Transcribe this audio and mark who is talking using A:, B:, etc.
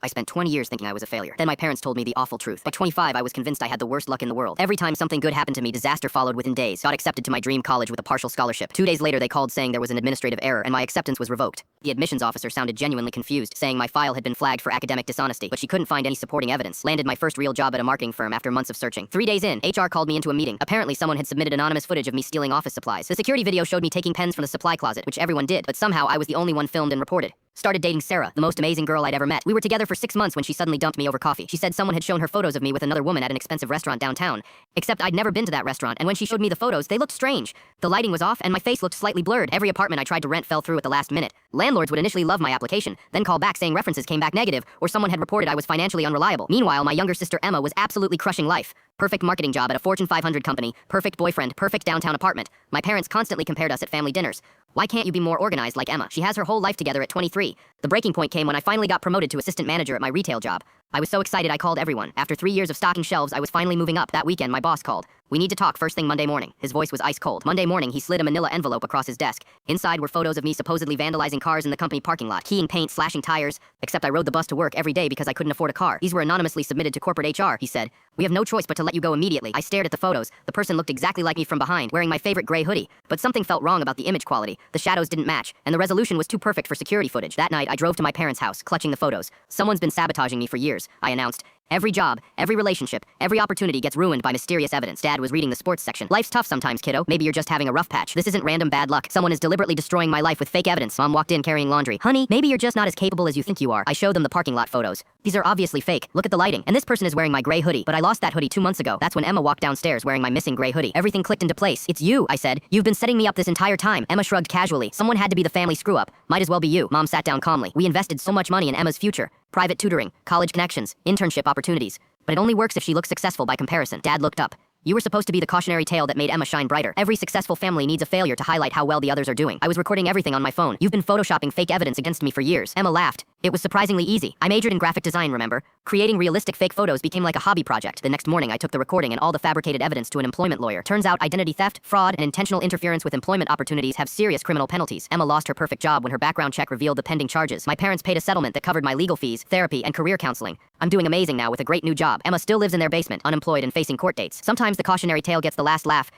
A: I spent 20 years thinking I was a failure. Then my parents told me the awful truth. By 25, I was convinced I had the worst luck in the world. Every time something good happened to me, disaster followed within days. Got accepted to my dream college with a partial scholarship. 2 days later, they called saying there was an administrative error and my acceptance was revoked. The admissions officer sounded genuinely confused, saying my file had been flagged for academic dishonesty, but she couldn't find any supporting evidence. Landed my first real job at a marketing firm after months of searching. 3 days in, HR called me into a meeting. Apparently, someone had submitted anonymous footage of me stealing office supplies. The security video showed me taking pens from the supply closet, which everyone did, but somehow I was the only one filmed and reported. Started dating Sarah, the most amazing girl I'd ever met. We were together for 6 months when she suddenly dumped me over coffee. She said someone had shown her photos of me with another woman at an expensive restaurant downtown. Except I'd never been to that restaurant, and when she showed me the photos, they looked strange. The lighting was off, and my face looked slightly blurred. Every apartment I tried to rent fell through at the last minute. Landlords would initially love my application, then call back saying references came back negative, or someone had reported I was financially unreliable. Meanwhile, my younger sister Emma was absolutely crushing life. Perfect marketing job at a Fortune 500 company, perfect boyfriend, perfect downtown apartment. My parents constantly compared us at family dinners. Why can't you be more organized like Emma? She has her whole life together at 23. The breaking point came when I finally got promoted to assistant manager at my retail job. I was so excited I called everyone. After 3 years of stocking shelves, I was finally moving up. That weekend, my boss called. We need to talk first thing Monday morning. His voice was ice cold. Monday morning, he slid a manila envelope across his desk. Inside were photos of me supposedly vandalizing cars in the company parking lot, keying paint, slashing tires, except I rode the bus to work every day because I couldn't afford a car. These were anonymously submitted to corporate HR, he said. We have no choice but to let you go immediately. I stared at the photos. The person looked exactly like me from behind, wearing my favorite gray hoodie. But something felt wrong about the image quality. The shadows didn't match, and the resolution was too perfect for security footage. That night, I drove to my parents' house, clutching the photos. Someone's been sabotaging me for years, I announced. Every job, every relationship, every opportunity gets ruined by mysterious evidence. Dad was reading the sports section. Life's tough sometimes, kiddo. Maybe you're just having a rough patch. This isn't random bad luck. Someone is deliberately destroying my life with fake evidence. Mom walked in carrying laundry. Honey, maybe you're just not as capable as you think you are. I showed them the parking lot photos. These are obviously fake. Look at the lighting. And this person is wearing my gray hoodie. But I lost that hoodie 2 months ago. That's when Emma walked downstairs wearing my missing gray hoodie. Everything clicked into place. It's you, I said. You've been setting me up this entire time. Emma shrugged casually. Someone had to be the family screw-up. Might as well be you. Mom sat down calmly. We invested so much money in Emma's future. Private tutoring, college connections, internship opportunities. But it only works if she looks successful by comparison. Dad looked up. You were supposed to be the cautionary tale that made Emma shine brighter. Every successful family needs a failure to highlight how well the others are doing. I was recording everything on my phone. You've been photoshopping fake evidence against me for years. Emma laughed. It was surprisingly easy. I majored in graphic design, remember? Creating realistic fake photos became like a hobby project. The next morning, I took the recording and all the fabricated evidence to an employment lawyer. Turns out identity theft, fraud, and intentional interference with employment opportunities have serious criminal penalties. Emma lost her perfect job when her background check revealed the pending charges. My parents paid a settlement that covered my legal fees, therapy, and career counseling. I'm doing amazing now with a great new job. Emma still lives in their basement, unemployed and facing court dates. Sometimes the cautionary tale gets the last laugh.